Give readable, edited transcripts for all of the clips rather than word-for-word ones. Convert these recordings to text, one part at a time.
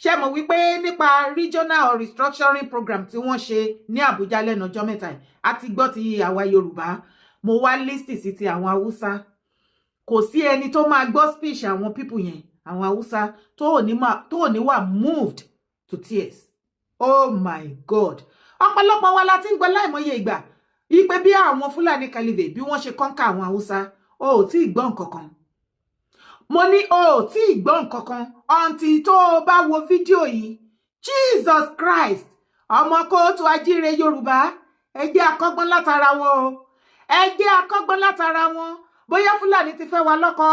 ṣé mọ̀ wípé nípa regional restructuring program tí wọ́n ṣe ní Àbújá lẹ́nu ọjọ́ mẹ́ta yìí a ti gbọ́ ti àwa Yorùbá mo wá lísì sí ti àwọn Haúsá kò sí ẹni tó máa gbọ́ speech àwọn people yẹn àwọn Haúsá tó ò ní wà moved to tears. Oh my God ọ̀pọ̀lọpọ̀ wa la ti ń gbọ́ láìmọye ìgbà ipe bí àwọn Fúlàní Caliphate bí wọ́n ṣe kọ́ńkà àwọn Haúsá o ò tí ì gbọ́ nǹkan kan mo ní o ò tí ì gbọ́ nǹkan kan ọ̀ǹtì tó o bá wo fídíò yìí Jesus Christ ọmọ kóòtù ajíire Yorùbá ẹ jẹ́ akọ́gbọ́n látara wọn o ẹ jẹ́ akọ́gbọ́n látara wọn bóyá Fúlàní ti fẹ́ wa lọ́kọ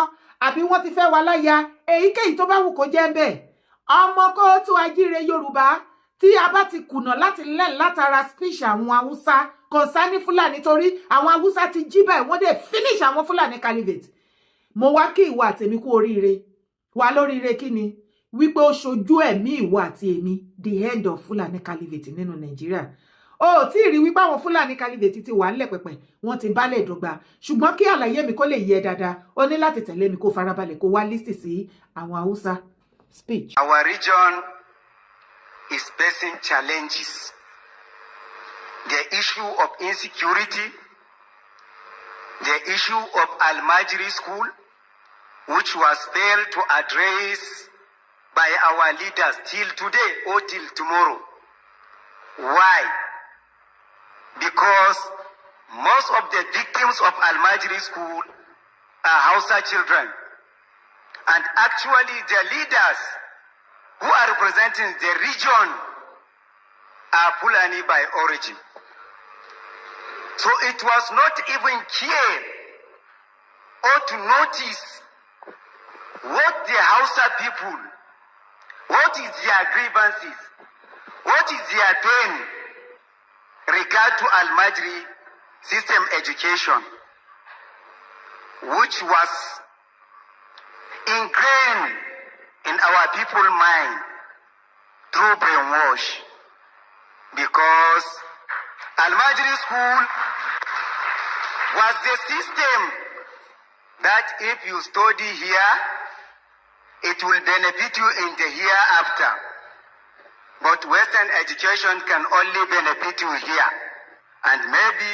àbí wọ́n ti fẹ́ wa láya èyíkéyìí tó bá wù kó jẹ́ bẹ́ẹ̀ ọmọ kóòtù ajíire Yorùbá tí a bá ti kùnà láti lẹ́n látara speech àwọn Haúsá kọ̀ǹsání Fúlàní torí àwọn Haúsá ti jí báyìí wọ́n dẹ̀ finish àwọn Fúlàní Caliphate mo wá kí ìwọ àti èmi kú oríire wà lóríire kí ni wípé ó ṣojú ẹ̀mí ìwọ àti èmi the end of Fúlàní Caliphate nínú Nàìjíríà o tí ì rí wípé àwọn Fúlàní Caliphate ti wà ńlẹ̀ pẹ̀pẹ̀ wọ́n ti bálẹ̀ dọ́gba ṣùgbọ́n kí àlàyé mi kó lè yé dáadáa ó ní láti tẹ̀lé mi kó farabalẹ̀ kó wá lísì sí àwọn Haúsá speech. Our region is facing challenges. The issue of insecurity, the issue of Almajiri School, which was failed to address by our leaders till today or till tomorrow. Why? Because most of the victims of Almajiri School are Hausa children. And actually the leaders who are representing the region are Fulani by origin. So it was not even clear or to notice what the Hausa people, what is their grievances, what is their pain regard to Almajiri system education, which was ingrained in our people's mind through brainwash. Because Almajiri school was the system that if you study here, it will benefit you in the hereafter. But Western education can only benefit you here. And maybe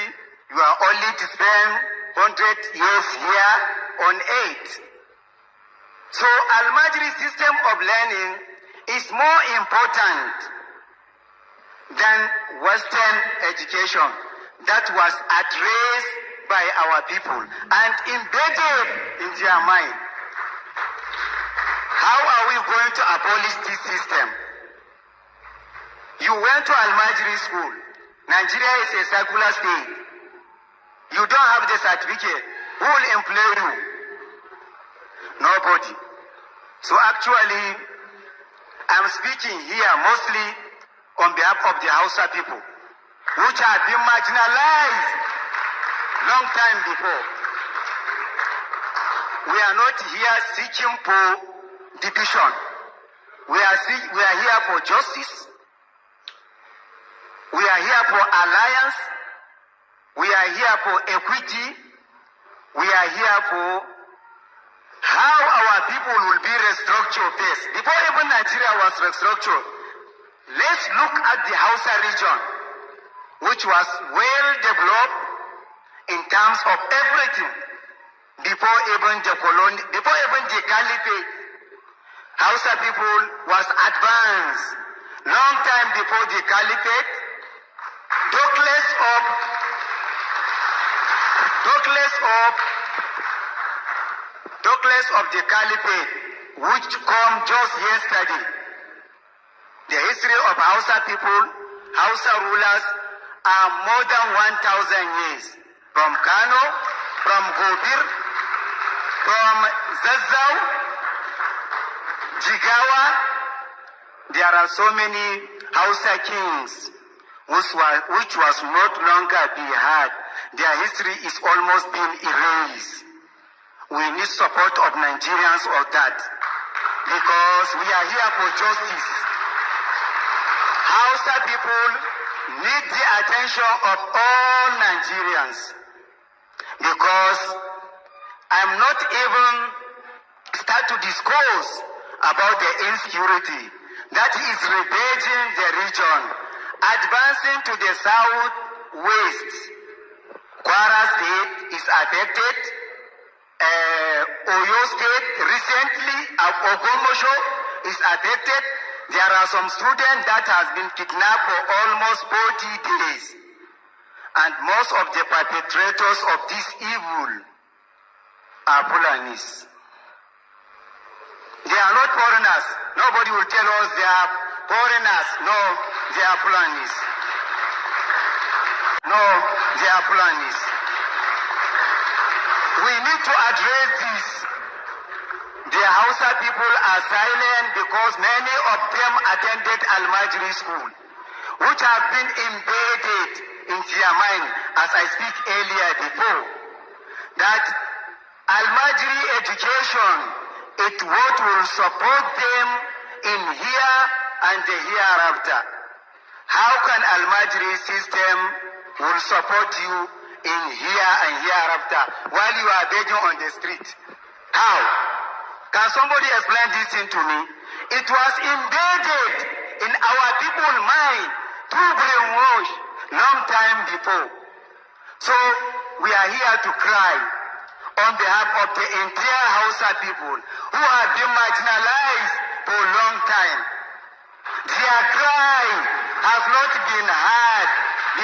you are only to spend 100 years here on 8. So Almajiri system of learning is more important than Western education that was addressed by our people and embedded in their mind. How are we going to abolish this system? You went to Almajiri school. Nigeria is a secular state. You don't have the certificate. Who will employ you? Nobody. So actually, I'm speaking here mostly on behalf of the Hausa people, which have been marginalized long time before. We are not here seeking for division. We are here for justice. We are here for alliance. We are here for equity. We are here for how our people will be restructured first. Before even Nigeria was restructured, let's look at the Hausa region, which was well developed in terms of everything before even the caliphate. Hausa people was advanced long time before the caliphate. Douglas of the caliphate, which come just yesterday. The history of Hausa people, Hausa rulers, are more than 1,000 years. From Kano, from Gobir, from Zazzau, Jigawa, there are so many Hausa kings which was not longer be had. Their history is almost being erased. We need support of Nigerians of that, because we are here for justice. Hausa people need the attention of all Nigerians, because I'm not even start to discuss about the insecurity. that is ravaging the region, advancing to the southwest. Kwara State is affected. Oyo State recently, Ogomosho is affected. There are some students that has been kidnapped for almost 40 days. And most of the perpetrators of this evil are Fulanis. They are not foreigners. Nobody will tell us they are foreigners. No, they are Fulanis. No, they are Fulanis. We need to address this. The Hausa people are silent because many of them attended Al-Majri school, which has been embedded in their mind, as I speak earlier before, that Al-Majri education is what will support them in here and the hereafter. How can Al-Majri system will support you in here and hereafter while you are begging on the street? How? Can somebody explain this thing to me? It was embedded in our people's mind through brainwash long time before. So we are here to cry on behalf of the entire Hausa people who have been marginalized for a long time. Their cry has not been heard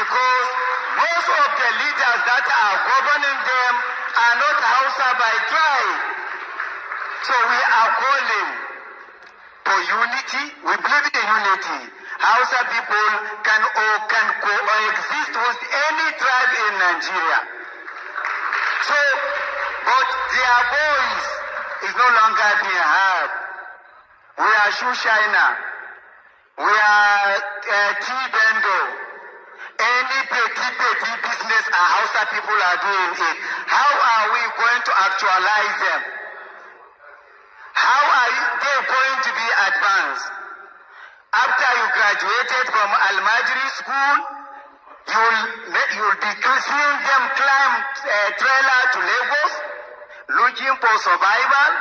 because most of the leaders that are governing them are not Hausa by tribe. So we are calling for unity. We believe in unity. Hausa people can coexist with any tribe in Nigeria. So, but their voice is no longer being heard. We are Shushaina. We are T-Bendo. Any petty business our Hausa people are doing it. How are we going to actualize them? How are they going to be advanced? After you graduated from Al-Majri school, you'll be seeing them climb a trailer to Lagos, looking for survival,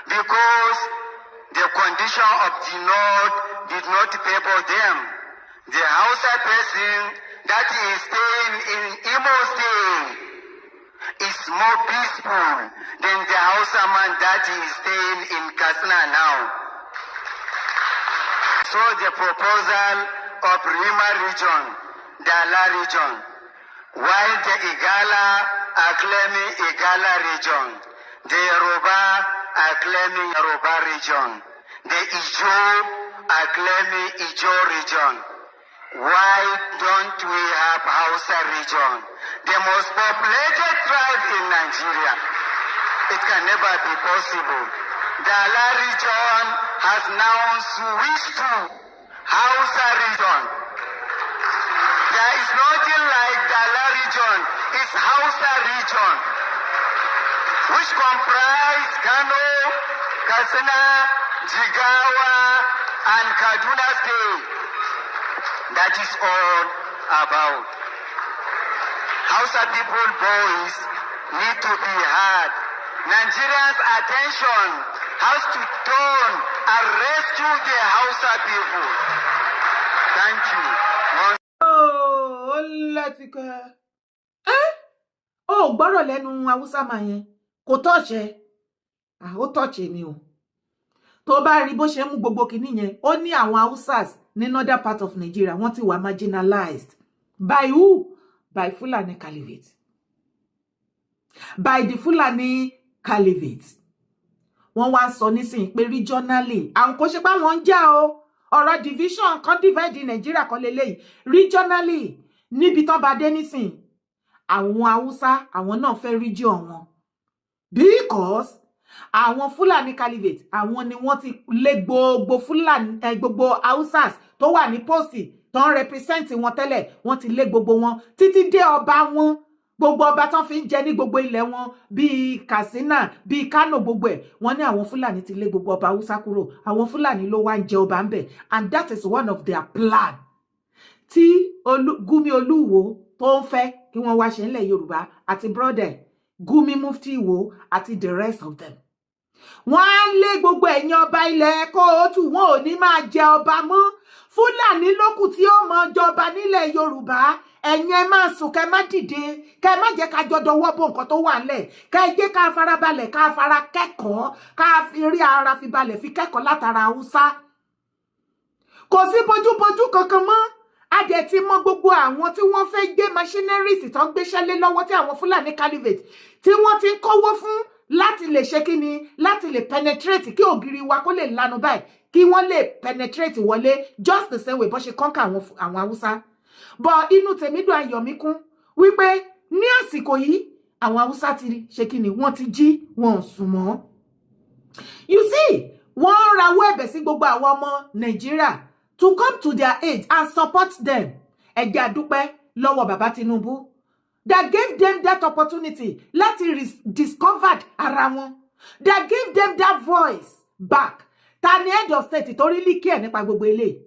because the condition of the North did not favor them. The Hausa person that is staying in Imo State is more peaceful than the Hausa man that is staying in Katsina now. So the proposal of Rima region, Dala region, while the Igala are claiming Igala region, the Yoruba are claiming Yoruba region, the Ijo are claiming Ijo region. Why don't we have Hausa region, the most populated tribe in Nigeria? It can never be possible. The Ala region has now switched to Hausa region. There is nothing like the Ala region. It's Hausa region, which comprise Kano, Katsina, Jigawa, and Kaduna State. That is all about. Hausa people voice need to be heard. Nigerians' attention has to turn and rescue the Hausa people. Thank you. Oh, let's go. Oh, gbọ́rọ̀ lẹ́nu Hausa máa yẹn. Kò tọ́ọ̀ṣẹ́. Ó tọ́ọ̀ṣẹ́ mi o. Tó bá rí bó ṣe mú gbogbo kinní yẹn, ó ní àwọn Hausas ní northern part of Nigeria wọ́n ti wà marginalized. By who? By Fulani Caliphate. By the Fulani Caliphate. Wọ́n wá sọ nísìnyí pé regionally, àwọn kò ṣe pé wọ́n ń jà o. Ọ̀rọ̀ division kan divide Nigeria kan lélẹ́yìí. Regionally, níbi tán bá dé nísìnyí, àwọn Hausa, àwọn náà fẹ́ region wọn. Because àwọn Fulani Caliphate, àwọn ni wọ́n ti lé gbogbo Fulani gbogbo Hausas tó wà ní posti tó ń represent wọn tẹ́lẹ̀, wọ́n ti lé gbogbo wọn títí dé ọba wọn, gbogbo ọba tán fi ń jẹ ní gbogbo ilẹ̀ wọn bíi Katsina, bíi Kano, gbogbo ẹ̀ wọ́n ní àwọn Fulani ti lé gbogbo ọba Hausa kúrò, àwọn Fulani ló wá ń jẹ ọba ń bẹ̀, and that is one of their plan tí Gumi Olúwo tó ń fẹ́ kí wọ́n wá ṣe ńlẹ̀ Yorùbá àti brother Gumi Mufti Ìwó àti the rest of them. wọ́n á lé gbogbo ẹ̀yin ọba ilẹ̀ kóòtù, wọn ò ní máa jẹ ọba mọ́. Fúlàní lókù tí ó mọ jọba nílẹ̀ Yorùbá. Ẹ̀yin ẹ máa sùn, kẹ́ má dìde, kẹ́ má jẹ́ ká jọ dọwọ́ bò nǹkan tó wà ńlẹ̀, kẹ́ jẹ́ ká farabalẹ̀, ká fara kẹ́kọ̀ọ́, ká fi rí ara fi balẹ̀ fi kẹ́kọ̀ọ́ látara Haúsá. Kò sí bójúbójú kankan mọ́. A dẹ̀ ti mọ gbogbo àwọn tí wọ́n fẹ́ gbé machineries tó ń gbéṣẹ́ lé lọ́wọ́ tí àwọn Fúlàní caliphate tí wọ́n ti ń kówó fún láti lè ṣe kíni, láti lè penetrate kí ògiri wa kó lè lanu báyìí, kí wọ́n lè penetrate wọlé just the same way bó ṣe kọ́ńkà àwọn Haúsá. But inú tèmi dùn, ayọ̀ mi kún wípé ní àsìkò yìí àwọn Haúsá ti ṣe kíni, wọ́n ti jí, wọn ò sùn mọ́. You see, wọ́n rawọ́ ẹ̀bẹ̀ sí gbogbo àwọn ọmọ Nàìjíríà to come to their aid and support them. Ẹ jẹ́ a dúpẹ́ lọ́wọ́ Bàbá Tinubu that gave them that opportunity láti discovered ara wọn, that gave them that voice back. Ta ni head of state tó really care nípa gbogbo eléyìí?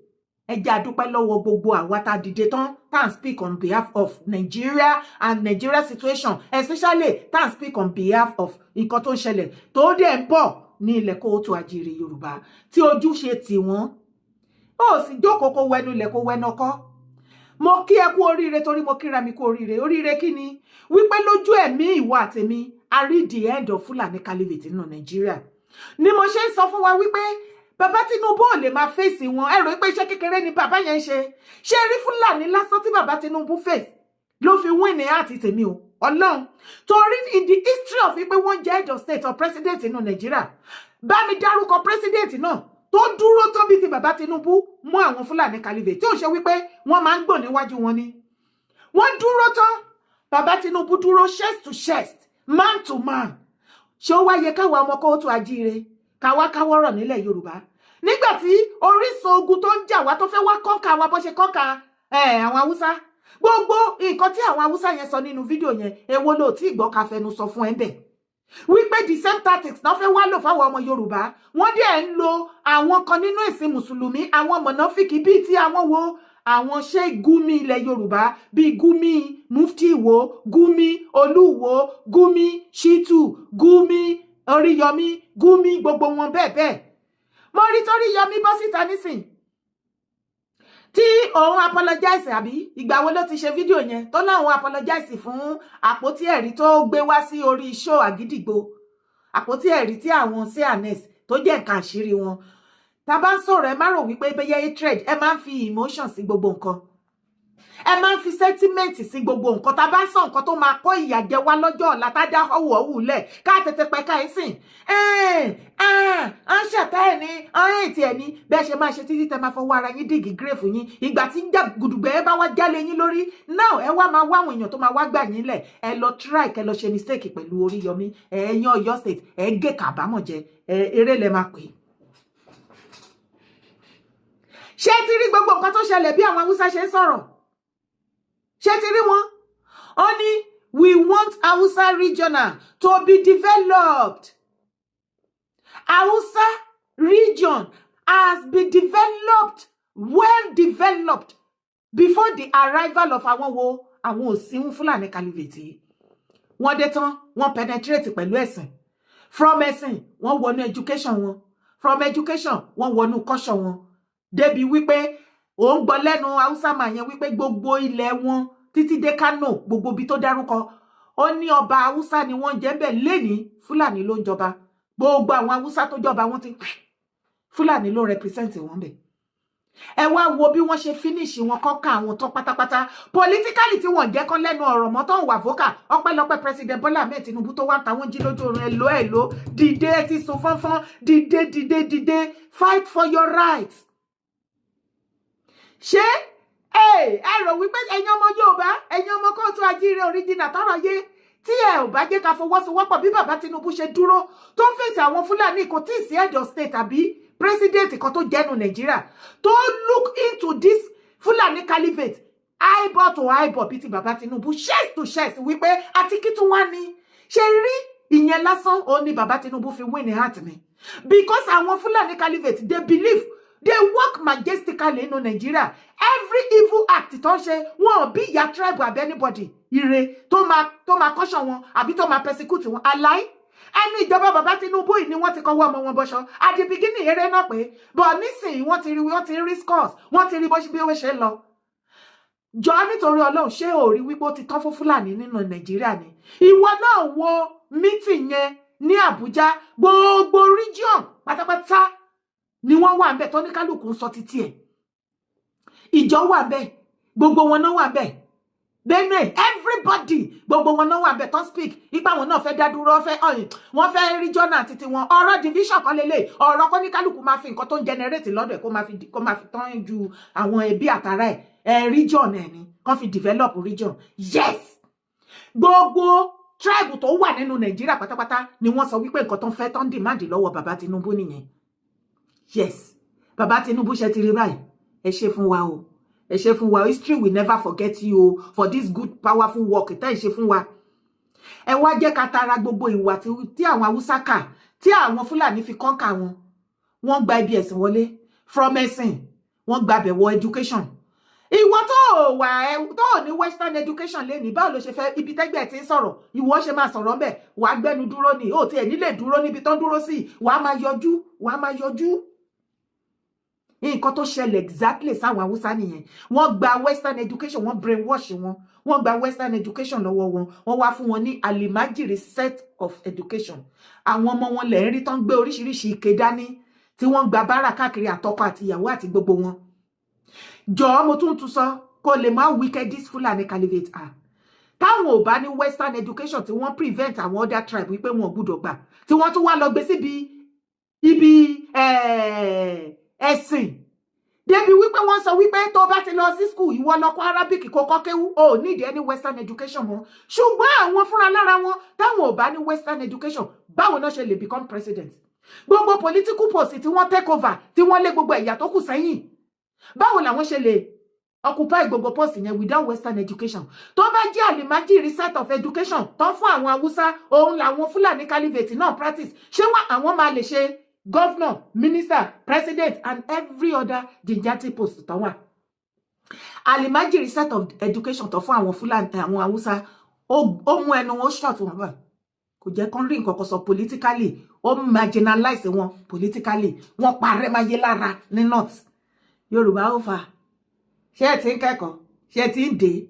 Ẹ jẹ́ a dúpẹ́ lọ́wọ́ gbogbo àwa tá dìde tán tá ń speak on behalf of Nigeria and Nigeria situation, especially tá ń speak on behalf of nǹkan tó ń ṣẹlẹ̀ tó dẹ̀ ń bọ̀ ní ilẹ̀ kóòtù àjíire Yorùbá tí ojú ṣe tì wọ́n. Ó sì jókòó kó wẹnu ilẹ̀ kó wẹnu ọkọ́. Mo kí ẹ kú oríire torí mo kíra mi kú oríire. Oríire kí ni? Wípé lójú ẹ̀mí ìwọ àtèmi, a rí the end of Fulani caliphate nínú Nàìjíríà. Ni mo ṣe ń sọ fún wa wípé Bàbá Tinubu ò lè máa fèsì wọn. Ẹ rò pé iṣẹ́ kékeré ni bàbá yẹn ń ṣe. Ṣé rí Fulani lásán tí Bàbá Tinubu fèsì ló fi win ní àti tèmi o. Ọlọ́run. Torí in the history of wípé wọ́n jẹ́ head of state or president nínú Nàìjíríà. Bá mi dárúkọ president náà tó dúró tó bí ti Bàbá Tinubu mú àwọn Fúlàní caliphate tí ó ṣe wípé wọ́n máa ń gbò níwájú wọn ni. Wọ́n dúró tán. Bàbá Tinubu dúró chest to chest, man to man. Ṣé ó wáyé káwa ọmọ kóòtù àjíire káwá káwọ́rọ̀ nílẹ̀ Yorùbá? Nígbà tí orísun ogun tó ń jà wá tó fẹ́ wá kọ́ńkà wa bó ṣe kọ́ńkà àwọn Haúsá. Gbogbo nǹkan tí àwọn Haúsá yẹn sọ nínú fídíò yẹn, èwo ló tí ìgbọ́ ká fẹnu sọ fún ẹ bẹ́ẹ̀. Wípé the same tactics náà fẹ́ wá lò fáwọn ọmọ Yorùbá. Wọ́n dẹ̀ ń lo àwọn kan nínú ìsìn Mùsùlùmí, àwọn mọ̀nàfíkì bíi tí àwọn wo àwọn ṣe Gumi ilẹ̀ Yorùbá bíi Gumi Mufti Ìwó, Gumi Olúwo, Gumi Shitu, Gumi Oríyọmí, Gumi gbogbo wọn bẹ́ẹ̀ bẹ́ẹ̀. Mo rí torí Yọmí bọ́ síta nísìn tí òun apologize àbí ìgbà wo ló ti ṣe fídíò yẹn tó láwọn apologize fún àpótí ẹ̀rí tó gbé wá sí orí show Àgídìgbò, àpótí ẹ̀rí tí àwọn CNS tó jẹ́ nǹkan àṣírí wọn. Tá bá ń sọ̀rọ̀ ẹ má rò wípé bẹ́yẹ hatred, ẹ máa ń fi emotion sí gbogbo nǹkan, ẹ máa ń fi sentiment sí gbogbo nǹkan. Tá bá ń sọ nǹkan tó máa kó ìyà jẹ wá lọ́jọ́ ọ̀la tá dá ọ̀wọ̀ lẹ̀ ká tètè pẹ́ ká ẹ̀sìn ń ṣàtà ẹ̀ ní ètì ẹ̀ ní bẹ́ẹ̀ ṣe máa ṣe títí tẹ máa fọwọ́ ara yín dìgì gírèfù yín. Ìgbà tí gùdùgbẹ́ ẹ bá wá jálé yín lórí náà, ẹ wá máa wá àwọn èèyàn tó máa wá gbà yín lẹ̀. Ẹ lọ try kẹ lọ ṣe mistake pẹ̀lú Oríyọmí, ẹ̀yàn Ọ̀yọ́ state, ẹ gé kàbámọ̀ jẹ, eré lẹ máa pè. Ṣé ti rí gbogbo nǹkan tó ṣẹlẹ̀ bí àwọn Haúsá ṣe ń sọ̀rọ̀? Ṣé ti rí wọn? Ó ní we want Hausa regional to be developed. Hausa region has been developed, well developed before the arrival of àwọn òsínwó Fúlàní caliphate. Wọ́n dé tán, wọ́n penetrate pẹ̀lú ẹ̀sìn. From ẹ̀sìn, wọ́n wọnú education wọn. From education, wọ́n wọnú culture wọn. Débi wípé ó ń gbọ́ lẹ́nu Hausa máa yẹn wípé gbogbo ilẹ̀ wọn títí dé Kano, gbogbo bí tó dárúkọ, ó ní ọba Hausa ni wọ́n jẹ́ bẹ́ẹ̀ lénìí Fúlàní ló ń jọba. Gbogbo àwọn Hausa tó jọba wọ́n ti Fúlàní ló represent wọn bẹ́ẹ̀. Ẹ wá wo bí wọ́n ṣe finish wọn kọ́ka àwọn tó pátápátá politically tí wọ́n jẹ́ kán lẹ́nu ọ̀rọ̀ mọ́ tó ń wà vocal. Ọpẹ́lọpẹ́ President Bola Ahmed Tinubu tó wá táwọn jí lójú oorun ẹ̀lò dìde ti sùn fọ́nfọ́n, dìde fight for your rights. Ṣé ẹ rò wípé ẹ̀yin ọmọ Yorùbá, ẹ̀yin ọmọ kóòtù àjíire original tọrọ yé tí ẹ ò bá jẹ́ ká fọwọ́sowọ́pọ̀ bí Bàbá Tinubu ṣe dúró tó ń fèsì àwọn Fúlàní kò tí ì sí head of state àbí president kan tó jẹ́nu Nàìjíríà tó look into this Fúlàní caliphate eyeball to eyeball bí ti Bàbá Tinubu chest to chest wípé àti kí tún wá ní ṣe rí ìyẹn lásán ó ní Bàbá Tinubu fi win heart mi because àwọn Fúlàní caliphate they believe they work majestically in Nigeria. Every evil act tó ń ṣe wọn bí ìyá tribe àbí anybody ire tó máa caution wọn àbí tó máa persecute wọn. Àlàyé ẹnu ìjọba bàbá Tinubu yìí ni wọ́n ti kọ́wọ́ ọmọ wọn bọ́ṣọ at the beginning eré náà pé but nísìnyí wọ́n ti rí scores wọ́n ti rí bí ó ṣe lọ. Jọ nítorí Ọlọ́run ṣé ò rí wípé ó ti tán fún Fúlàní nínú Nàìjíríà ni? Ìwọ náà wo meeting yẹn ní Àbújá, gbogbo region pátápátá ni wọ́n wà ńbẹ̀ tó ní kálukú ń sọ títí ẹ̀. Ìjọ wà ńbẹ̀, gbogbo wọn náà wà ńbẹ̀. Benue, everybody, gbogbo wọn náà wà ńbẹ̀ tó speak. Ipa wọn náà fẹ́ dá dúró, wọ́n fẹ́ regional títí wọn. Ọ̀rọ̀ division kan lélẹ̀, ọ̀rọ̀ kọ́ ní kálukú máa fi nǹkan tó ń generate lọ́dọ̀ ẹ̀ kó máa fi tán ju àwọn ẹbí àtàrà ẹ̀. Region ẹ̀ ni, kàn fi develop region. Yes! Gbogbo tribe tó wà nínú Nàìjíríà pátápátá ni wọ́n sọ wípé nǹkan tó ń fẹ́ tó ń demand lọ́wọ́ bàbá Tinubu nìyẹn. Yes, bàbá Tinubu ṣe ti rí báyìí. Ẹ ṣé fún wa o. Ẹ ṣé fún wa. History will never forget you for this good powerful work tẹ́ ẹ ṣe fún wa. Ẹ wá jẹ́ ká tara gbogbo ìwà tí àwọn Haúsá kà, tí àwọn Fúlàní fi kọ́ńkà wọn. Wọ́n gba ibi ẹ̀sìn wọlé from ẹ̀sìn, wọ́n gba bẹ̀wọ̀ education. Ìwọ tó ní western education lẹ́ni báwo ló ṣe fẹ́ ibi tẹ́gbẹ́ ti ń sọ̀rọ̀ ìwọ ṣe máa sọ̀rọ̀ ńbẹ̀ wàá gbẹ́nu dúró ni ó tiẹ̀ nílé dúró níbi tán dúró sí wàá máa yọjú. Nǹkan tó ṣẹlẹ̀ exactly sáwọn Haúsá nìyẹn. Wọ́n gba western education, wọ́n brainwash wọn. Wọ́n gba western education lọ́wọ́ wọn. Wọ́n wá fún wọn ní alimajiri set of education. Àwọn ọmọ wọn lẹ̀ ń rí tán gbé oríṣiríṣi ike dání tí wọ́n gba bára káàkiri àtọkọ àti ìyàwó àti gbogbo wọn. Jọ̀ọ́ mo tún sọ kó lè má wicked this Fulani caliphate are. Táwọn ò bá ní western education tí wọ́n prevent àwọn other tribe wípé wọn ò gbúdọ̀ gbà. Tí wọ́n tún wá lọ gbé síbi ẹ̀sìn. Débi wípé wọ́n sọ wípé tó bá ti lọ sí school ìwọ lọ kọ́ Arabic kó kọ́ kéwú o need any western education mọ́. Ṣùgbọ́n àwọn fúnra lára wọn táwọn ò bá ní western education báwo náà ṣe lè become president. Gbogbo political post tí wọ́n take over tí wọ́n lé gbogbo ẹ̀yà tó kù sẹ́yìn. Báwo làwọn ṣe lè occupy gbogbo post yẹn without western education? Tó bá jẹ́ alimajiri set of education tó fún àwọn Haúsá òun làwọn Fulani caliphate náà practice. Ṣé àwọn máa lè ṣe governor, minister, president and every other jinjati post tó wà? Alimajiri set of education tó fún àwọn Fulani àwọn Haúsá ó mú ẹnu wọn short wọn báyìí. Kò jẹ́ kán rí nǹkan kan sọ politically, ó marginalize wọn politically. Wọ́n parẹ́ máa yé lára ní north. Yorùbá ó fà. Ṣé ẹ ti ń kẹ́kọ̀ọ́? Ṣé ẹ ti ń dé?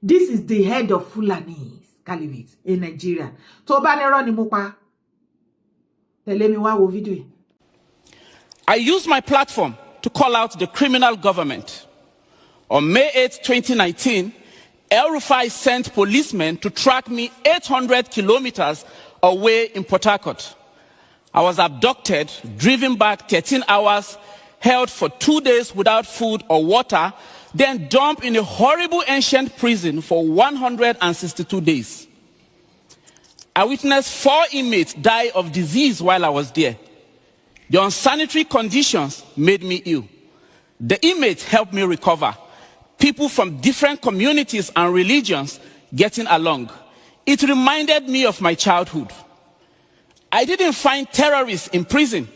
This is the head of Fulani caliphate in Nigeria. Tó bá ní irọ́ ni mo pa. Tẹ̀lé mi wá wo fídíò yìí. I use my platform to call out the criminal government. On May 8, 2019, El-Rufai sent policemen to track me 800 kilometers away in Port Harcourt. I was abducted, driven back 13 hours, held for 2 days without food or water, then dumped in a horrible ancient prison for 162 days. I witnessed 4 inmates die of disease while I was there. The unsanitary conditions made me ill. The inmates helped me recover. People from different communities and religions getting along. It reminded me of my childhood. I didn't find terrorists in prison.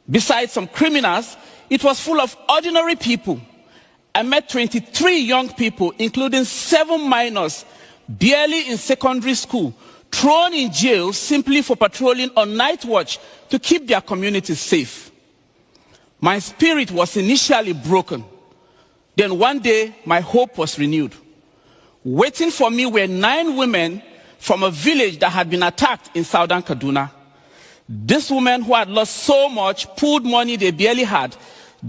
Besides some criminals, it was full of ordinary people. I met 23 young people, including 7 minors, barely in secondary school, thrown in jail simply for patrolling on night watch to keep their communities safe. My spirit was initially broken. Then one day, my hope was renewed. Waiting for me were 9 women from a village that had been attacked in southern Kaduna. These women who had lost so much pooled money they barely had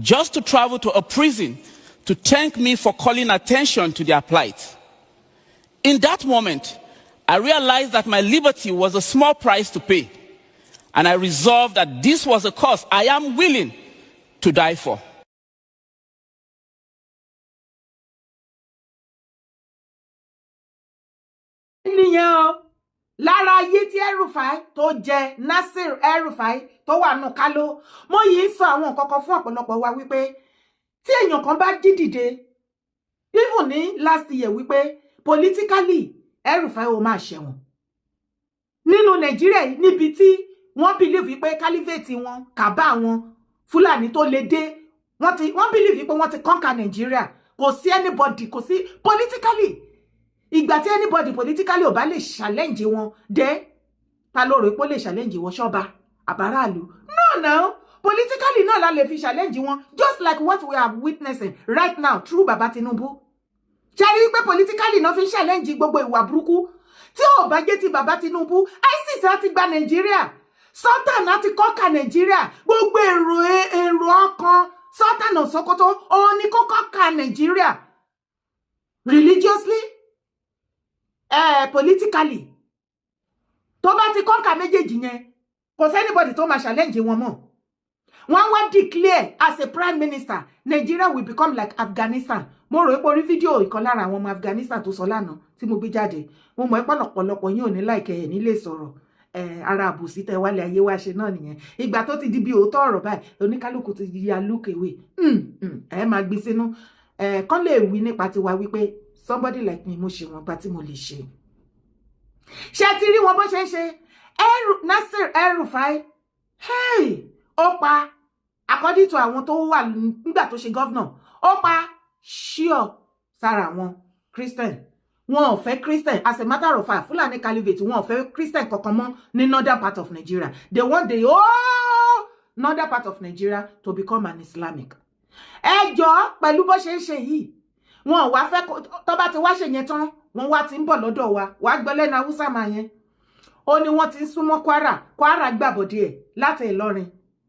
just to travel to a prison to thank me for calling attention to their plight. In that moment, I realized that my liberty was a small price to pay, and I resolved that this was a cause I am willing to die for. Lára ayé tí El-Rufai tó jẹ Nasir El-Rufai tó wà nù Kálò mo yìí sọ àwọn nǹkan kan fún ọ̀pọ̀lọpọ̀ wa wípé tí èèyàn kan bá dìde even ní last year wípé politically El-Rufai ó máa ṣẹ̀wọ̀n nínú Nàìjíríà níbi tí wọ́n believe wípé caliphate wọn kàbá wọn Fúlàní tó lè dé wọ́n believe wípé wọ́n ti conquer Nigeria kò sí anybody kò sí politically ìgbà tí anybody politically ò bá lè challenge wọn dé ta ló rò pé ó lè challenge wọn ṣọ́ba àbáráàlú? No, politically náà la lè fi challenge wọn, just like what we are witnessing right now through Baba Tinubu. Ṣé rí pé politically náà fi challenge gbogbo ìwà burúkú tí ò bá jẹ́ ti Baba Tinubu, ISIS á ti gba Nàìjíríà, Sultan á ti kọ́ka Nàìjíríà, gbogbo èrò ọkàn Sultan of Sokoto òun ni kó kọ́ka Nàìjíríà religiously, politically. Tó bá ti kọ́ka méjèèjì yẹn, kò sí anybody tó máa challenge wọn mọ́. Wọ́n wá declare as a prime minister, Nigeria will become like Afghanistan. Mo rò pé orí fídíò ìkan lára àwọn ọmọ Afghanistan tó sọ lánàá tí mo gbé jáde. Mo mọ̀ pé ọ̀pọ̀lọpọ̀ yín ò ní like ẹ̀ ní lè sọ̀rọ̀. Ara àbòsí tẹ wálé ayé wá ṣe náà nìyẹn. Ìgbà tó ti di bí òótọ́ ọ̀rọ̀ báyìí, oníkálùkù ti ya look away. Ẹ máa gbé sínú. Kán lè wí nípa tiwa wípé somebody like me mo ṣe wọn bá tí mo lè ṣe. Ṣé ti rí wọn bó ṣe ń ṣe? Nasir El-Rufai, ó pa, according to àwọn tó wà nígbà tó ṣe governor, ó pa ṣíọ̀ sára àwọn Christian. Wọn ò fẹ́ Christian, as a matter of fact, Fulani Caliphate, wọn ò fẹ́ Christian kankan mọ́ ní northern part of Nigeria. They want the whole northern part of Nigeria to become an Islamic. Ẹ jọ̀ọ́ pẹ̀lú bó ṣe ń ṣe yìí, wọn ò wá fẹ́ tó bá ti wá ṣe yẹn tán, wọn wá ti ń bọ̀ lọ́dọ̀ wa, wá gbọ́lẹ́ na Hausa máa yẹn. Ó ní wọ́n ti ń súnmọ́ Kwara gbàbọ̀dé ẹ̀ láti Ìlọrin,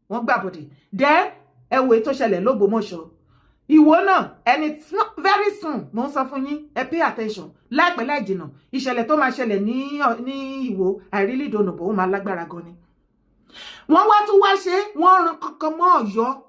wọ́n gbàbọ̀dé. Then ẹ wo ètò ṣẹlẹ̀ l'Ógbómọ̀ṣọ́. Ìwọ náà, and it's not very soon, mo ń sọ fún yín, ẹ pay attention. Láìpẹ́ láì jìnnà, ìṣẹ̀lẹ̀ tó máa ṣẹlẹ̀ ní Ìwó, I really don't know, but ó máa lágbára gan ni. Wọ́n wá tún wá ṣe, wọ́n ran kankan mọ́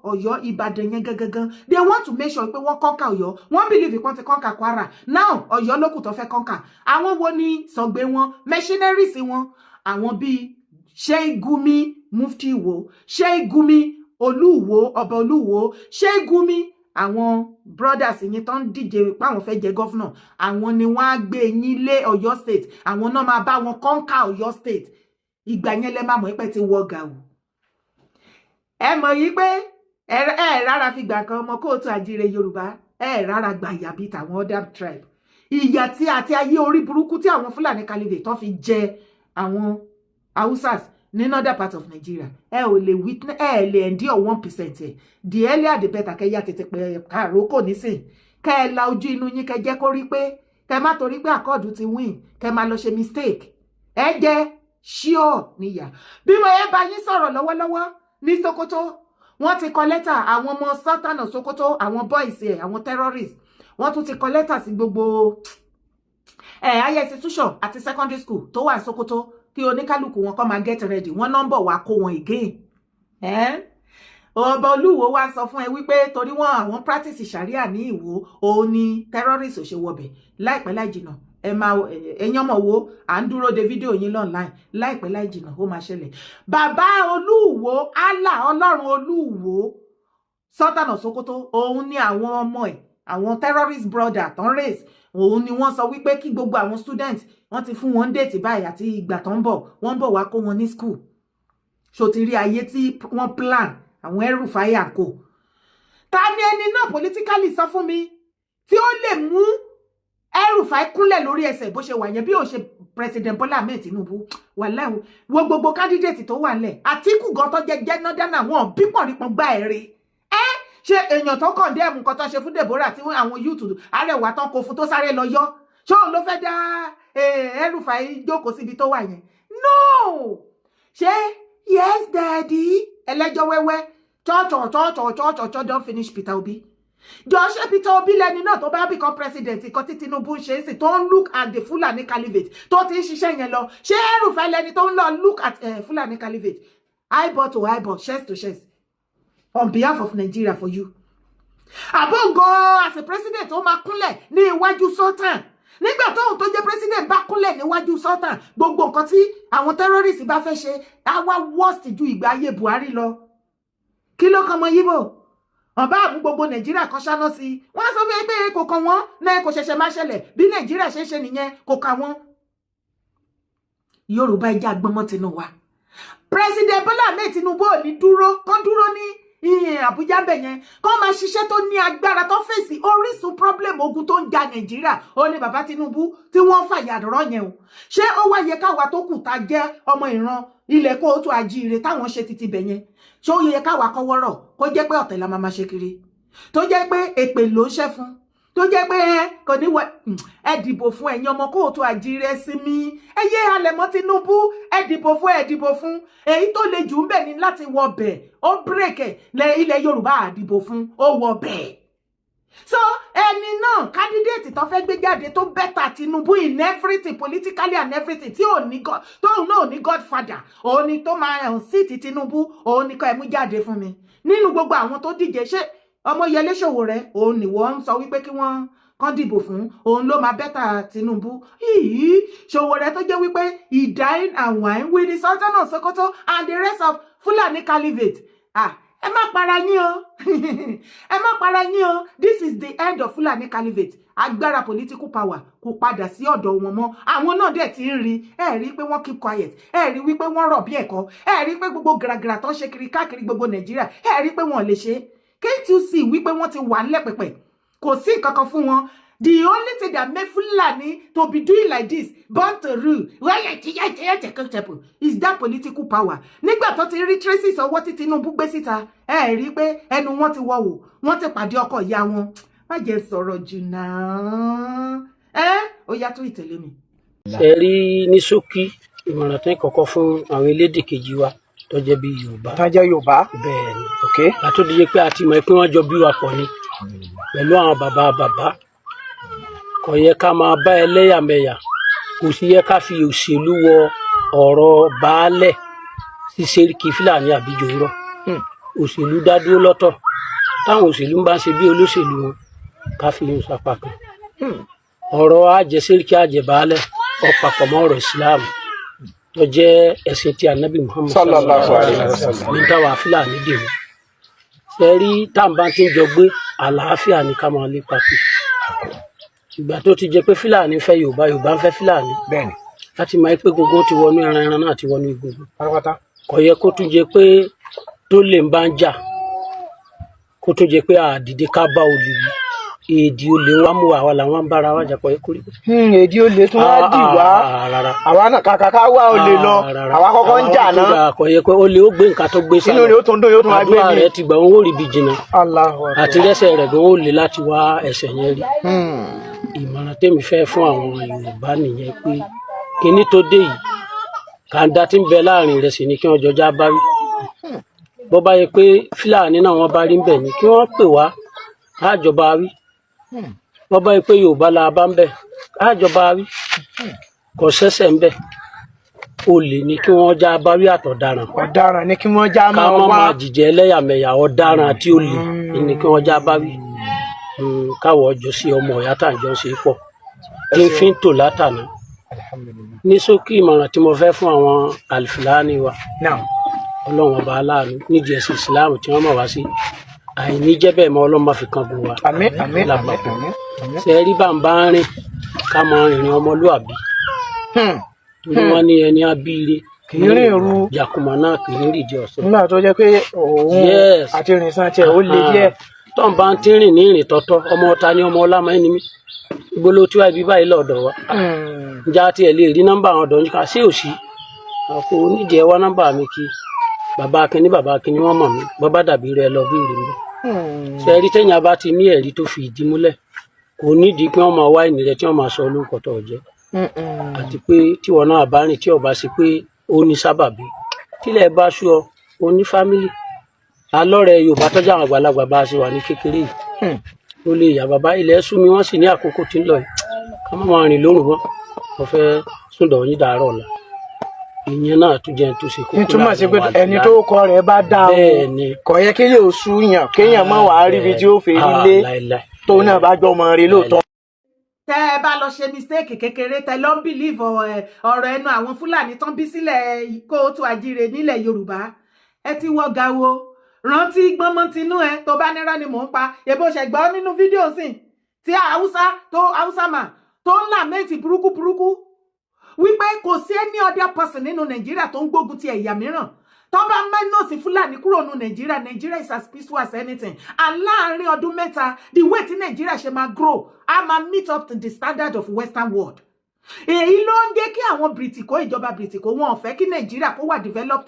Ọ̀yọ́, Ìbàdàn yẹn gangan. They want to make sure pé wọ́n conquer Ọ̀yọ́. Wọ́n believe wọ́n ti conquer Kwara. Now, Ọ̀yọ́ ló kù tó fẹ́ conquer. Àwọn wo ni sọ̀gbé wọn, machineries wọn, àwọn bíi Sheikh Gumi, Mufti Ìwó, Sheikh Gumi, Olúwo, Ọba Olúwo, Sheikh Gumi, àwọn brothers yín tó ń díje pé àwọn fẹ́ jẹ governor, àwọn ni wọ́n á gbé yín lé Ọ̀yọ́ state, àwọn náà máa bá wọn conquer Ọ̀yọ́ state. Ìgbà yẹn lẹ máa mọ̀ pé ti wọ gàù. Ẹ mọ̀ yìí pé ẹ rárá fi gbà kan ọmọ kóòtù àjíire Yorùbá, ẹ rárá gbà ìyà bí tàwọn other tribe. Ìyà tí àti ayé orí burúkú tí àwọn Fulani Caliphate tó fi jẹ àwọn Hausas ní northern part of Nigeria, ẹ ò lè witness, ẹ lè endure 1% ẹ. The earlier the better, kẹ́ yá tètè pé kàrókò nísìn. Kẹ́ la ojú inú yín, kẹ́ jẹ́ kó rí pé kẹ́ má torí pé àkọọdù ti win, kẹ́ má lọ ṣe mistake. Ẹ jẹ́ sure níyà. Bí mo yẹ bá yín sọ̀rọ̀ lọ́wọ́lọ́wọ́ ní Sokoto, wọ́n ti kọ lẹ́tà àwọn ọmọ Sultan of Sokoto, àwọn boys ẹ̀, àwọn terrorists. Wọ́n tún ti kọ lẹ́tà sí gbogbo higher institution àti secondary school tó wà Sokoto kí oníkálùkù wọn kó máa get ready. Wọ́n nọ́mbọ̀ wá kó wọn again. Ọba Olúwo wá sọ fún ẹ wípé torí wọn àwọn practice Sharia ní Ìwó, òun ni terrorists ò ṣe wọbẹ̀. Láìpẹ́ láì jìnnà, ẹ̀yin ọmọ wo à ń dúró de fídíò yín online. Láìpẹ́ láì jìnnà ó máa ṣẹlẹ̀. Bàbá Olúwo, Allah Ọlọ́run Olúwo, Sultan of Sokoto, òun ni àwọn ọmọ ẹ̀, àwọn terrorist brother ton race, òun ni wọ́n sọ wípé kí gbogbo àwọn students wọ́n ti fún wọn date báyìí àti ìgbà tó ń bọ̀, wọ́n bọ̀ wá kó wọn ní school. Ṣó ti rí ayé tí wọ́n plan àwọn El-Rufai àkó. Ta ni ẹni náà politically sọ fún mi tí ó lè mú El-Rufai kúnlẹ̀ lórí ẹsẹ̀ bó ṣe wà yẹn bí ó ṣe President Bola Ahmed Tinubu? Wàláhì wo gbogbo candidate tó wà ńlẹ̀. Àtíkù gan tó jẹ́ nọ́dánà wọn bí pọ̀nrípọ̀n gbá ẹ̀rí. Ṣé èèyàn tó kàn dé ẹ̀mù kan tó ṣe fún Deborah tí àwọn youth Arẹwà tán kó fún tó sáré lọ yọ? Ṣé òun ló fẹ́ dá El-Rufai jókòó síbi tó wà yẹn? No! Ṣé yes daddy ẹlẹ́jọ́ wẹ́wẹ́ chọ́ọ̀chọ̀ don't finish Peter Obi. Jọ ṣé Peter Obi lẹni náà tó bá become president ìkan tí Tinubu ṣe é sì tó ń look at the Fulani Caliphate tó ti ń ṣiṣẹ́ yẹn lọ? Ṣé El-Rufai lẹni tó ń lọ look at Fulani Caliphate eyeball to eyeball, chest to chest on behalf of Nigeria for you? Àbọ̀ngàn as a president ó máa kúnlẹ̀ ní iwájú Sultan. Nígbà tóun tó jẹ́ president bá kúnlẹ̀ níwájú Sultan, gbogbo nǹkan tí àwọn terrorists bá fẹ́ ṣe á wá worst ju ìgbà ayé Buhari lọ. Kí ló kan mọ́ Yíbò? Ọba àmú gbogbo Nàìjíríà kan ṣáná sí. Wọ́n sọ fún pé kò kàn wọ́n náà kò ṣẹ̀ṣẹ̀ máa ṣẹlẹ̀ bí Nàìjíríà ṣe ń ṣe nìyẹn kò kà wọ́n. Yorùbá ìjà gbọmọ tinú wa. President Bola Ahmed Tinubu ò ní dúró, kán dúró ní Àbújá bẹ̀ yẹn kó máa ṣiṣẹ́ tó ní agbára tó fèsì orísun problem ogun tó ń ja Nàìjíríà ó ní bàbá Tinubu tí wọ́n fàyàdọ̀rọ̀ yẹn o ṣé ó wá yẹ káwa tó kù tá jẹ́ ọmọ ìran ilẹ̀ kóòtù àjíire táwọn ṣe títí bẹ̀ yẹn ṣé ó yẹ káwa kọ́wọ́rọ̀ kó jẹ́ pé ọ̀tẹ̀ la máa ṣe kiri tó jẹ́ pé èpè ló ń ṣẹ́ fún tó jẹ́ pé kò ní wẹ ẹ dìbò fún ẹ̀yin ọmọ kóòtù àjíire sí mi ẹ yé halẹ̀ mọ́ Tinubu ẹ dìbò fún èyí tó le jù ń bẹ̀ ní láti wọ bẹ̀ ó bírèkẹ̀ ilẹ̀ Yorùbá àdìbò fún ó wọ bẹ̀. So ẹni náà candidate tó fẹ́ gbé jáde tó bẹ́tà Tinubu in everything politically and everything tí ò ní tóun náà ò ní godfather òun ni tó máa hàn sí ti Tinubu òun ni kọ́ ẹ mú jáde fún mi nínú gbogbo àwọn tó díje ṣé Ọmọyẹlé Sowore òun ni wọ́n ń sọ wípé kí wọ́n kàn dìbò fún òun ló máa bẹ́tà Tinubu yìí Sowore tó jẹ́ wípé he dine and wine with the Sultan of Sokoto and the rest of Fulani Caliphate ẹ má para yín o ẹ má para yín o this is the end of Fulani Caliphate agbára political power kò padà sí ọ̀dọ̀ wọn mọ́ àwọn náà dẹ̀ ti ń rí ẹ rí pé wọ́n keep quiet ẹ rí wípé wọ́n rọ̀ bí ẹ̀kọ́ ẹ rí pé gbogbo gàràgàrà tó ń ṣe kiri káàkiri gbogbo Nàìjíríà ẹ rí pé wọ́n lè ṣe can't you see wípé wọ́n ti wà nílẹ̀ pẹ̀pẹ̀ kò sí nǹkan kan fún wọn the only thing that make Fulani to be doing like this born to rule is that political power nígbà tó ti rí traces ọwọ́ tí Tinubu gbé síta ẹ rí pé ẹnu wọn ti wọ̀wọ̀ wọ́n ti pàdé ọkọ ìyá wọn má jẹ́ sọ̀rọ̀ jù náà ó yá tó ìtẹ̀lé mi. ṣe rí ní ṣókí ìmọ̀ràn tó ń kọ́kọ́ fún àwọn elédè kejì wa tó jẹ́ bí Yorùbá. tó jẹ́ Yorùbá. bẹ́ẹ̀ ni ok. àtúndíje pé àti mọ̀ pé wọ́n jọ bí wa pọ̀ ni pẹ̀lú àwọn bàbá kò yẹ ká máa bá ẹlẹ́yàmẹ̀yà kò sì yẹ ká fi òṣèlú wọ ọ̀rọ̀ baálẹ̀ sí Sẹ́ríkì Fúlàní àbí Jòhórọ̀ òṣèlú dá dúró lọ́tọ̀ táwọn òṣèlú bá ń ṣe bí olóṣèlú wọn ká fi yún sapá kan ọ̀rọ̀ àjẹ Sẹ́ríkì àjẹ baálẹ̀ ọ̀pàpọ̀ mọ́ ọ̀rọ̀ Islam tó jẹ́ ẹ̀sìn tí Ànábì Muhammad sallallahu alaihi wasallam ní táwa Fúlàní dì mú ṣẹ́rí táǹbà tí ń jọ gbé àlàáfíà ní ká máa lépa pé ìgbà tó ti jẹ pé Fúlàní fẹ́ Yorùbá Yorùbá ń fẹ́ Fúlàní bẹ́ẹ̀ni láti máa pé gbogbo ti wọnú ẹran náà ti wọnú gbogbo pátápátá kò yẹ kó tún jẹ pé tó lè ń bá ń jà kó tún jẹ pé àdìdé ká bá olè wí èdè olè wa mú àwa làwọn ń bára wa jà kò yẹ kó rí bẹ́ẹ̀. èdè olè tún wá dì wá àwa náà kàkà ká wá olè lọ àwa kọ́kọ́ ń jà náà kò yẹ pé olè ó gbé nǹkan tó gbé inú rẹ̀ ó tún dún yóò tún wá gbé àdúrà mi. rẹ̀ ti gbà wọn ó rí ibi jìnnà Allahu Akbar. àti lẹ́sẹ̀ rẹ̀ gan ó lè láti wá ẹsẹ̀ yẹn rí. ìmọ̀ràn tèmi fẹ́ fún àwọn Yorùbá nìyẹn pé kíní tó dé yìí kàńdá tí ń bẹ láàrin rẹ̀ sì ni kí wọ́n jọjá bá rí bó bá yẹ pé Fúlàní náà wọ́n bá rí ń bẹ̀ ni kí wọ́n pè wá àjọba rí bó bá yẹ pé Yorùbá la bá ń bẹ̀ àjọba rí kò ṣẹ̀ṣẹ̀ ń bẹ̀ olè ni kí wọ́n já bá rí àtọ̀daràn ọ̀daràn ni kí wọ́n já ká máa má wá. máa jìjẹ ẹlẹ́yàmẹ̀yà ọ̀daràn àti olè ni kí wọ́n já bá rí káwọ ọjọ́ sí ọmọ ọ̀yá tá à ń jọ ṣe pọ̀ tí ń fi ń tò látàná ní ṣókí ìmọ̀ràn tí mo fẹ́ fún àwọn Al-Fulani wa Now, Ọlọ́run ọba aláàánú nídìí ẹ̀sìn Islam tí wọ́n mọ̀ wá sí àìní jẹ́ bẹ́ẹ̀ mọ́ Ọlọ́run má fi kan bò wá àmín àmín lápapọ̀ àmín àmín. ṣe rí bá ń bá ń rìn ká mọ ìrìn ọmọlúàbí torí wọ́n ní ẹni abíire kì í rìn òru jàkùmọ̀ náà kì í rìn ìdí ọ̀sẹ̀. nígbà tó jẹ́ pé òun Yes. àti ìrìnsàn tiẹ̀ ó le díẹ̀. tó ń bá ń tí rìn ní ìrìn tọ́tọ́ ọmọ ọ̀ta ní ọmọ ọlámọ ẹni mi gbolo tí wàá ibi báyìí lọ́dọ̀ wa ǹjẹ́ àti ẹ̀ lè rí nọ́mbà àwọn ọ̀dọ́ níka sí òsì àpò onídìí ẹ wá nọ́mbà mi kí bàbá akínní wọ́n mọ̀ mí bàbá dàbí rẹ lọ bí ìrìn mi. ṣe rí tẹ́yìn abá ti ní ẹ̀rí tó fi ìdí múlẹ̀ kò nídìí pé wọ́n máa wá ìnìrẹ́ tí wọ́n máa sọ olórúkọ tó jẹ́ àti pé tíwọ náà bá rìn tí ọba sí pé ó ní sábàbí tílẹ̀ bá sú ọ ó ní fámìlì alọ́rẹ̀ Yorùbá tọ́jú àwọn àgbàlagbà bá a ṣe wà ní kékeré yìí ó lè yà bàbá ilẹ̀ sú mi wọ́n sì ní àkókò tí ń lọ yìí ká má máa rìn lóru wọn wọ́n fẹ́ sùndọ̀ yín dàárọ̀ ọ̀la ìyẹn náà tún jẹ́ tó ṣe kókó nítumọ̀ sí pé ẹni tó kọ rẹ̀ bá dá o bẹ́ẹ̀ ni kò yẹ kéèyàn ò sú yàn kéèyàn má wàá rí ibi tí ó fèrè lé láìláì tó náà bá jọ ọmọ rẹ̀ lóòótọ́. tẹ́ ẹ bá lọ ṣe mistake kékeré tẹ́ lọ ń believe ọ̀rọ̀ ẹnu àwọn Fúlàní tán bí sílẹ̀ kóòtù àjíire nílẹ̀ Yorùbá ẹ ti wọ́ ga wo rántí gbọ́nmọ́ tinú ẹ tó bá nírọ́ ni mò ń pa èbó ṣẹ̀gbọ́n nínú fídíò sìn tí Haúsá mà tó ń là méjì burúkú wípé kò sí any other person nínú Nàìjíríà tó ń gbógun ti ẹ̀yà mìíràn tó bá minus Fúlàní kúrò ní Nigeria is as peaceful as anything, and láàrin ọdún mẹ́ta the way tí Nigeria ṣe máa grow a máa meet up to the standard of Western world. Èyí ló ń jẹ́ kí àwọn Britico ìjọba Britico wọn ò fẹ́ kí Nigeria kó wà develop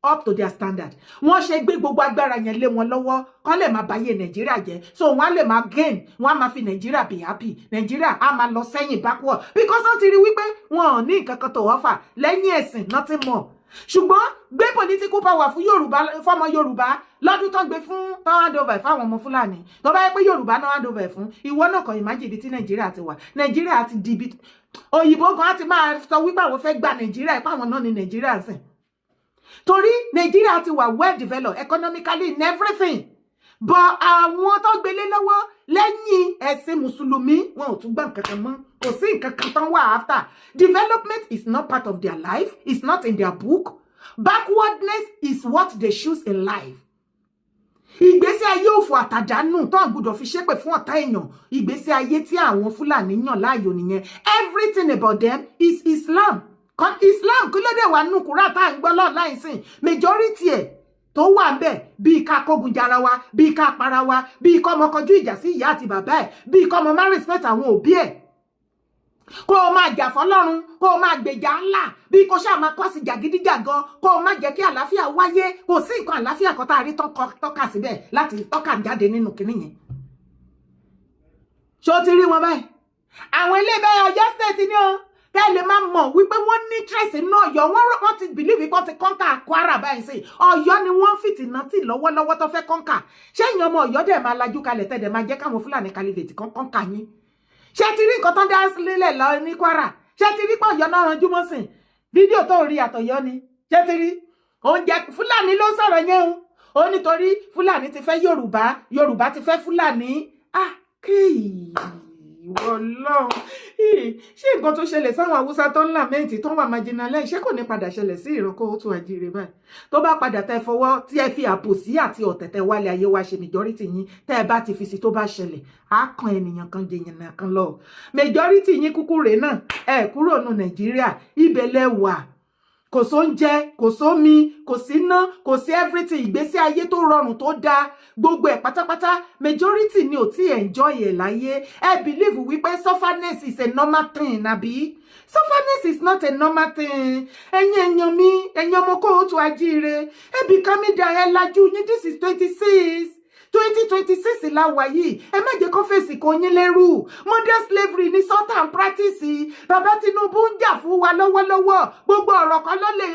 up to their standard. Wọ́n ṣe gbé gbogbo agbára yẹn lé wọn lọ́wọ́ kán lè máa báyé Nigeria jẹ́, so wọ́n lè máa gain, wọ́n máa fi Nigeria be happy, Nigeria á máa lọ sẹ́yìn backward because wọ́n ti rí wípé wọn ò ní nǹkan kan tó offer lẹ́yìn ẹ̀sìn nothing more. Ṣùgbọ́n gbé political power fún Yorùbá fọ́mọ Yorùbá lọ́dún tó gbé fún hand over fáwọn ọmọ Fúlàní tó bá yẹ pé Yorùbá náà hand over fún ìwọ náà kàn imagine ibi tí Nigeria ti wà. Nigeria ti di ibi òyìnbó kan á ti máa sọ wípé àwọn fẹ́ gba Nigeria ipá àwọn náà ní Nigeria sìn. Torí Nigeria ti wà well developed economically in everything, but àwọn tó gbélé lọ́wọ́ lẹ́yìn ẹ̀sìn Mùsùlùmí wọn ò tún gbà nǹkan kan mọ́, kò sí nǹkan kan tán wà after. Development is not part of their life, it's not in their book. Backwardness is what they choose in life. Ìgbésí ayé òfò àtàdánù tó ń gbọ́dọ̀ fi ṣépè fún ọ̀tá èèyàn, ìgbésí ayé tí àwọn Fúlàní yàn láàyò nìyẹn. Everything about them is Islam. Islam kí ló dé wà nínú Kùránì tá à ń gbọ́ lọ́ọ̀láì sìn, majority ẹ̀ tó wà ń bẹ̀ bíi ká kógun jara wa, bíi ká para wa, bíi kọ́ ọmọ kọjú ìjà sí ìyá àti bàbá ẹ̀, bíi kọ́ ọmọ má respect àwọn òbí ẹ̀, kó o máa jà fọ́lọ́run, kó o máa gbèjà Allah, bí kò ṣáà máa kọ́ sí jàgídíjàgan, kó o máa jẹ́ kí àlàáfíà wáyé. Kò sí nǹkan àlàáfíà kan tá a rí tọ́ka síbẹ̀ láti tọ́ka jáde nínú kinní yẹn. Ṣó ti rí wọn báyìí? Àwọn ilé bẹ́ẹ̀ Ọ̀yọ́ state ni o tẹ́ lè máa mọ̀ wípé wọ́n ní trace inú Ọ̀yọ́, wọ́n ti believe wípé wọ́n ti conquer Kwara báyìí sí Ọ̀yọ́ ni wọ́n fìtìnà tì lọ́wọ́lọ́wọ́ tó fẹ́ conquer. Ṣé èèyàn ọmọ Ọ̀yọ́ dẹ̀ máa lajú kalẹ̀ tẹ́ dẹ̀ máa jẹ́ káwọn Fúlàní caliphate kan conquer yín? Ṣé ti rí nǹkan tó ń dá sílẹ̀ lọ ní Kwara? Ṣé ti rí pé Ọ̀yọ́ náà ranjú mọ́ sìn? Fídíò tó rí àtọ̀yọ́ ni. Ṣé ti rí? Oúnjẹ Fúlàní ló sọ̀rọ̀ yẹn o. Ó nítorí Fúlàní ti fẹ́ Yorùbá, Yorùbá ti fẹ́ Fúlàní. Kéyìí ìwọ Ọlọ́run. Ṣé nǹkan tó ṣẹlẹ̀ sáwọn Haúsá tó ń làmẹ́ǹtì tó ń wà marginalize ṣé kò ní padà ṣẹlẹ̀ sí ìran Kóòtù Àjíire báyìí? Tó bá padà tẹ fọwọ́ tí ẹ fi àbòsí àti ọ̀tẹ̀tẹ̀ wálé ayé wa ṣe majority yín tẹ́ ẹ bá ti fi sí tó bá ṣẹlẹ̀ á kan ènìyàn kan jẹyàn kan lọ. Majority yín kúkú rèé náà ẹ kúrò nù Nàìjíríà ibẹ̀ lẹ wà. Kò sóúnjẹ, kò sómi, kò síná, kò sí everything, ìgbésí ayé tó rọrùn tó dáa, gbogbo ẹ̀ pátápátá majority ni ò tí enjoy ẹ̀ láyé. Ẹ believe wípé sufferness is a normal thing, àbí? Sufferness is not a normal thing. Ẹ̀yin èèyàn mi, ẹ̀yin ọmọ Kóòtù Àjíire, ẹ become ẹ lajú yín, this is 2026 la wà yìí. Ẹ má jẹ́ kó fèsì kó yín lẹ́rù. Modern slavery ni sort and practice. Bàbá Tinubu ń jà fún wa lọ́wọ́lọ́wọ́. Gbogbo ọ̀rọ̀ kan ló lè